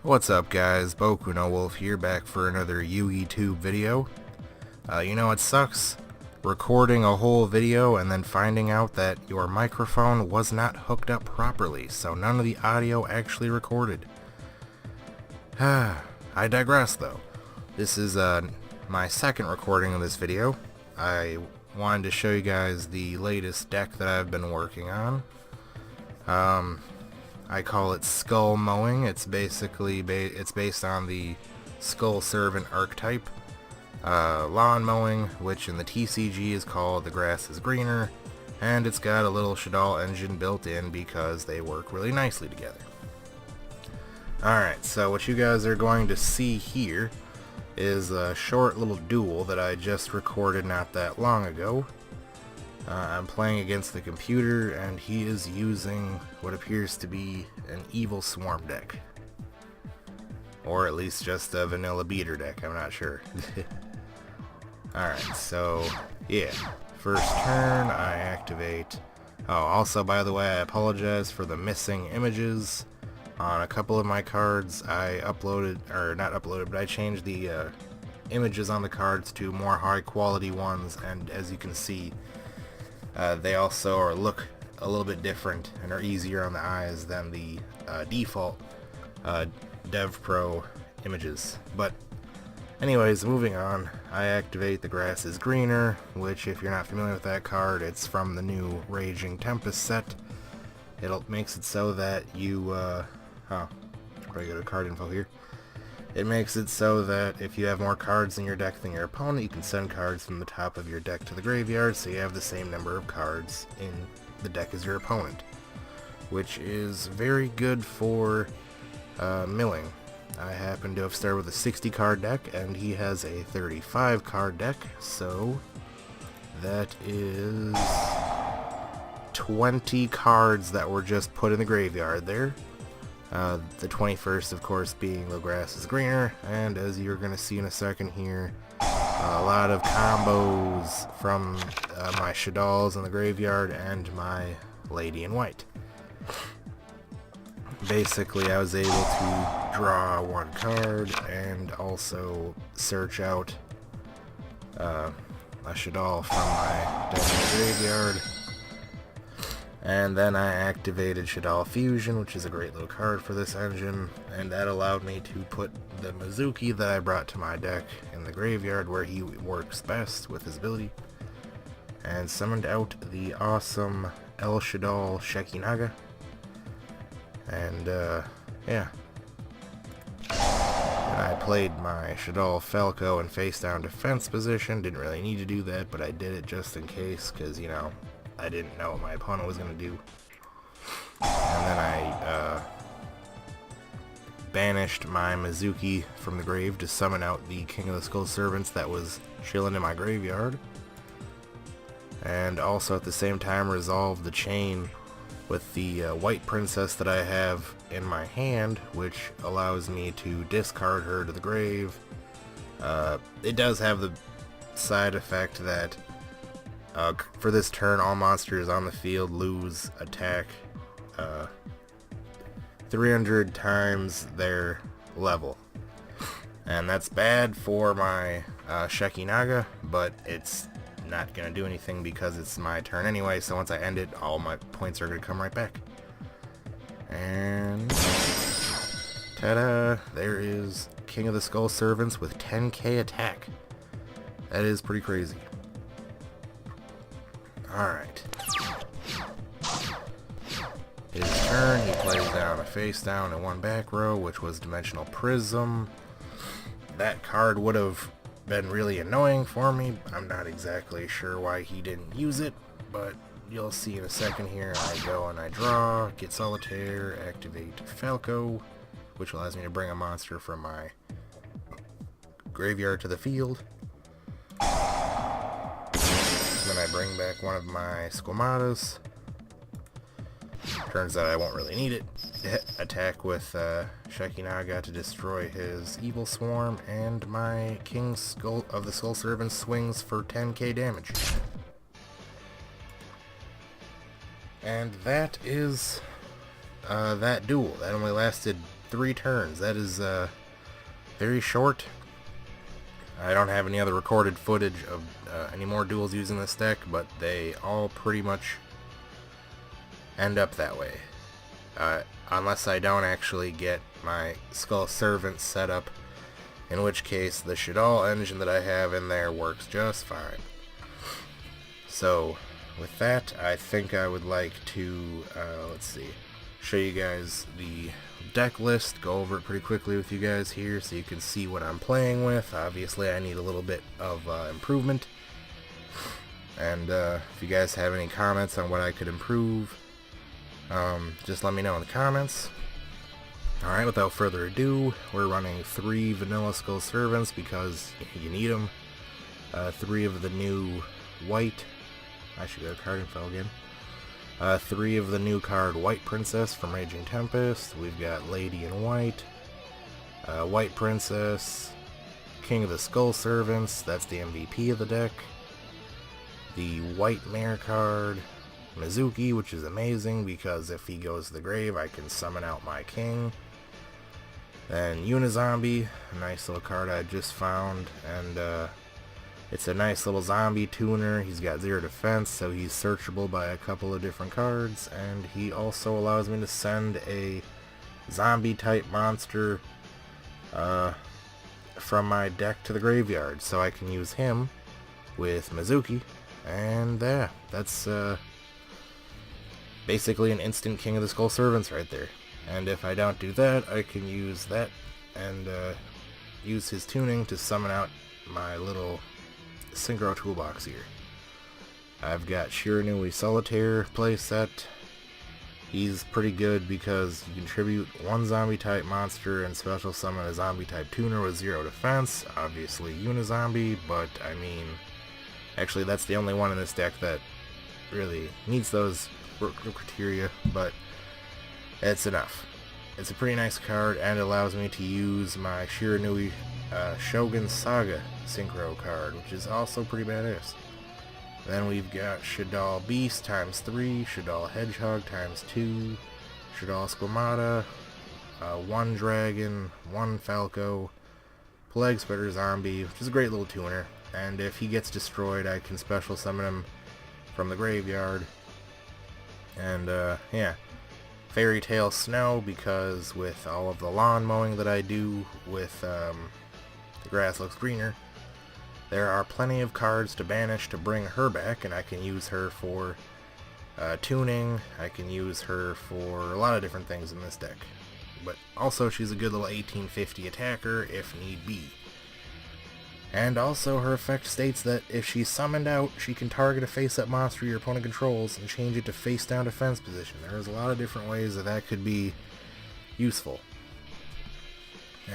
What's up guys, Boku no Wolf here, back for another YouTube video. You know it sucks recording a whole video and then finding out that your microphone was not hooked up properly, so none of the audio actually recorded. I digress though. This is my second recording of this video. I wanted to show you guys the latest deck that I've been working on. I call it Skull Mowing. It's basically it's based on the Skull Servant archetype. Lawn Mowing, which in the TCG is called The Grass is Greener, and it's got a little Shadal engine built in because they work really nicely together. Alright, so what you guys are going to see here is a short little duel that I just recorded not that long ago. I'm playing against the computer, and he is using what appears to be an Evil Swarm deck. Or at least just a vanilla beater deck, I'm not sure. Alright, so, yeah. First turn, I activate... Oh, also, by the way, I apologize for the missing images on a couple of my cards. I uploaded, or not uploaded, but I changed the images on the cards to more high quality ones, and as you can see, they also look a little bit different and are easier on the eyes than the default Dev Pro images. But anyways, moving on, I activate The Grass is Greener, which, if you're not familiar with that card, it's from the new Raging Tempest set. It makes it so that you, probably go to card info here. It makes it so that if you have more cards in your deck than your opponent, you can send cards from the top of your deck to the graveyard, so you have the same number of cards in the deck as your opponent, which is very good for milling. I happen to have started with a 60 card deck, and he has a 35 card deck, so that is 20 cards that were just put in the graveyard there. The 21st, of course, being The Grass is Greener, and as you're going to see in a second here, a lot of combos from my Shadals in the graveyard and my Lady in White. Basically, I was able to draw one card and also search out a Shadal from my deck in the graveyard. And then I activated Shadal Fusion, which is a great little card for this engine, and that allowed me to put the Mizuki that I brought to my deck in the graveyard where he works best with his ability, and summoned out the awesome El Shadal Shekinaga. And yeah. And I played my Shadal Falco in face down defense position. Didn't really need to do that, but I did it just in case, because, you know, I didn't know what my opponent was going to do. And then I banished my Mizuki from the grave to summon out the King of the Skull Servants that was chilling in my graveyard. And also at the same time resolved the chain with the White Princess that I have in my hand, which allows me to discard her to the grave. It does have the side effect that for this turn, all monsters on the field lose attack 300 times their level. And that's bad for my Shekinaga, but it's not going to do anything because it's my turn anyway, so once I end it, all my points are going to come right back. And ta-da! There is King of the Skull Servants with 10k attack. That is pretty crazy. Alright. His turn, he plays down a face down and one back row, which was Dimensional Prism. That card would have been really annoying for me. I'm not exactly sure why he didn't use it, but you'll see in a second here. I go and I draw, get Solitaire, activate Falco, which allows me to bring a monster from my graveyard to the field. Then I bring back one of my Squamatas. Turns out I won't really need it. Attack with Shekinaga to destroy his Evil Swarm, and my King of the Skull Servants swings for 10k damage. And that is that duel. That only lasted 3 turns. That is very short. I don't have any other recorded footage of any more duels using this deck, but they all pretty much end up that way. Unless I don't actually get my Skull Servant set up, in which case the Shadal engine that I have in there works just fine. So, with that, I think I would like to, let's see, show you guys the deck list, go over it pretty quickly with you guys here so you can see what I'm playing with. Obviously, I need a little bit of improvement. And if you guys have any comments on what I could improve, just let me know in the comments. Alright, without further ado, we're running 3 vanilla Skull Servants because you need them. 3 of the new white, I should go card info again. 3 of the new card White Princess from Raging Tempest. We've got Lady in White, White Princess, King of the Skull Servants, that's the MVP of the deck. The White Mare card, Mizuki, which is amazing because if he goes to the grave I can summon out my king. Then Unizombie, a nice little card I just found, and it's a nice little zombie tuner. He's got 0 defense, so he's searchable by a couple of different cards, and he also allows me to send a zombie type monster from my deck to the graveyard, so I can use him with Mizuki, and yeah, that's basically an instant King of the Skull Servants right there. And if I don't do that, I can use that and use his tuning to summon out my little Synchro toolbox here. I've got Shiranui Solitaire playset. He's pretty good because you contribute 1 zombie type monster and special summon a zombie type tuner with 0 defense. Obviously Unizombie, but I mean, actually that's the only one in this deck that really needs those criteria, but it's enough. It's a pretty nice card, and it allows me to use my Shiranui Shogun Saga Synchro card, which is also pretty badass. Then we've got Shadal Beast times 3, Shadal Hedgehog times 2, Shadal Squamata, 1 Dragon, 1 Falco, Plague Spreader Zombie, which is a great little tuner, and if he gets destroyed I can special summon him from the graveyard. And yeah, Fairy Tale Snow, because with all of the lawn mowing that I do with The Grass Looks Greener, there are plenty of cards to banish to bring her back, and I can use her for tuning. I can use her for a lot of different things in this deck. But also she's a good little 1850 attacker if need be. And also her effect states that if she's summoned out, she can target a face-up monster your opponent controls and change it to face-down defense position. There's a lot of different ways that could be useful.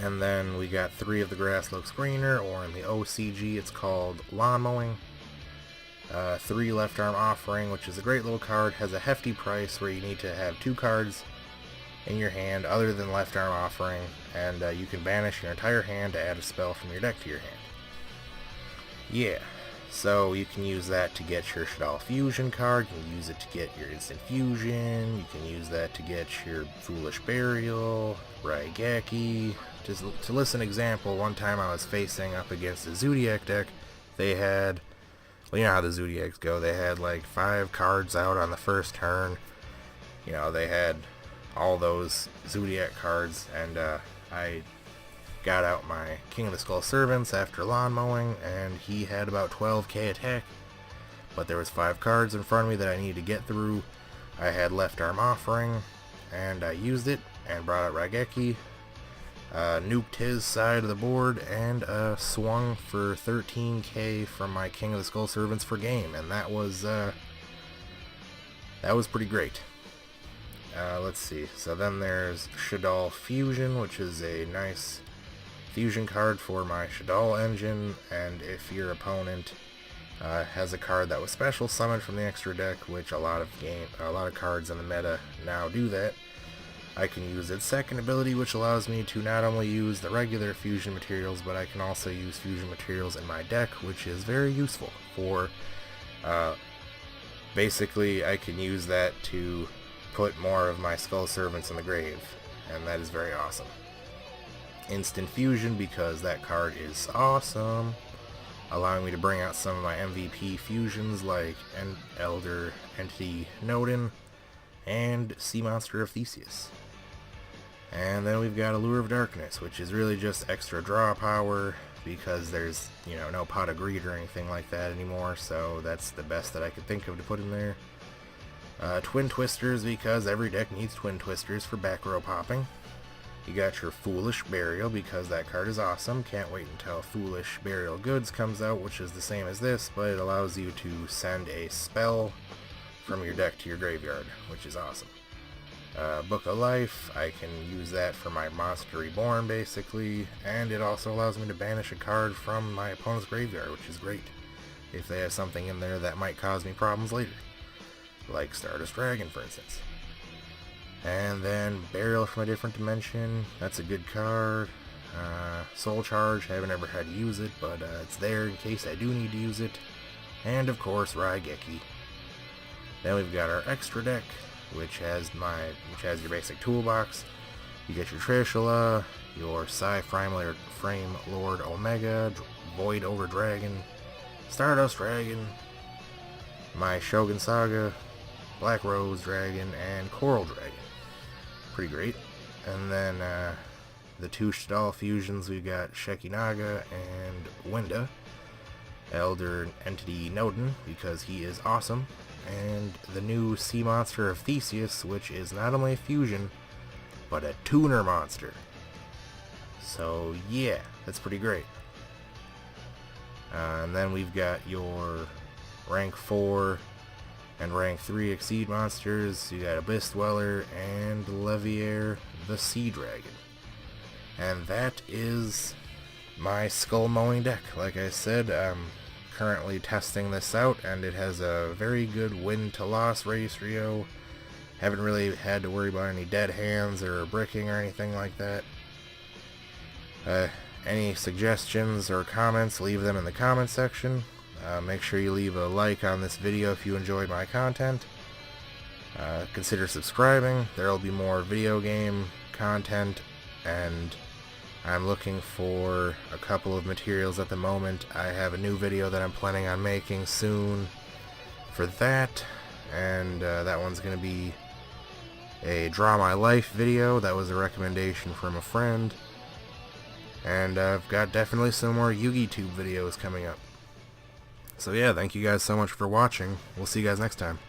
And then we got 3 of the Grass Looks Greener, or in the OCG it's called Lawn Mowing. 3 Left Arm Offering, which is a great little card, has a hefty price where you need to have 2 cards in your hand other than Left Arm Offering, and you can banish your entire hand to add a spell from your deck to your hand. Yeah, so you can use that to get your Shadal Fusion card, you can use it to get your Instant Fusion, you can use that to get your Foolish Burial, Raigeki. Just to list an example, one time I was facing up against the Zodiac deck. They had, well, you know how the Zodiacs go, they had like 5 cards out on the first turn. You know, they had all those Zodiac cards, and I got out my King of the Skull Servants after lawn mowing, and he had about 12k attack, but there was 5 cards in front of me that I needed to get through. I had Left Arm Offering, and I used it, and brought out Raigeki, nuked his side of the board, and swung for 13k from my King of the Skull Servants for game, and that was pretty great. Let's see, so then there's Shadal Fusion, which is a nice fusion card for my Shadal engine, and if your opponent has a card that was special summoned from the extra deck, which a lot of cards in the meta now do that, I can use its second ability, which allows me to not only use the regular fusion materials, but I can also use fusion materials in my deck, which is very useful for, basically I can use that to put more of my Skull Servants in the grave. and that is very awesome. Instant fusion, because that card is awesome, allowing me to bring out some of my MVP fusions like Elder Entity Nodin and Sea Monster of Theseus. And then we've got Allure of Darkness, which is really just extra draw power, because there's, no Pot of Greed or anything like that anymore, so that's the best that I could think of to put in there. Twin Twisters, because every deck needs Twin Twisters for back row popping. You got your Foolish Burial, because that card is awesome. Can't wait until Foolish Burial Goods comes out, which is the same as this, but it allows you to send a spell from your deck to your graveyard, which is awesome. Book of Life, I can use that for my Monster Reborn, basically, and it also allows me to banish a card from my opponent's graveyard, which is great, if they have something in there that might cause me problems later, like Stardust Dragon, for instance. And then Burial from a Different Dimension, that's a good card. Soul Charge, haven't ever had to use it, but it's there in case I do need to use it. And of course, Raigeki. Then we've got our extra deck, which has your basic toolbox. You get your Trishula, your Frame Lord Omega, Void Over Dragon, Stardust Dragon, my Shogun Saga, Black Rose Dragon, and Coral Dragon. Pretty great. And then the two Shadal fusions, we've got Shekinaga and Wenda, Elder Entity Nodin, because he is awesome, and the new Sea Monster of Theseus, which is not only a fusion, but a tuner monster. So yeah, that's pretty great. And then we've got your rank 4 and rank 3 Exceed monsters. You got Abyss Dweller and Leviair the Sea Dragon. And that is my Skull Mowing deck. Like I said, I'm currently testing this out, and it has a very good win to loss ratio. Haven't really had to worry about any dead hands or bricking or anything like that. Any suggestions or comments, leave them in the comment section. Make sure you leave a like on this video if you enjoyed my content. Consider subscribing. There will be more video game content, and I'm looking for a couple of materials at the moment. I have a new video that I'm planning on making soon for that, and that one's going to be a Draw My Life video. That was a recommendation from a friend. And I've got definitely some more YugiTube videos coming up. So yeah, thank you guys so much for watching. We'll see you guys next time.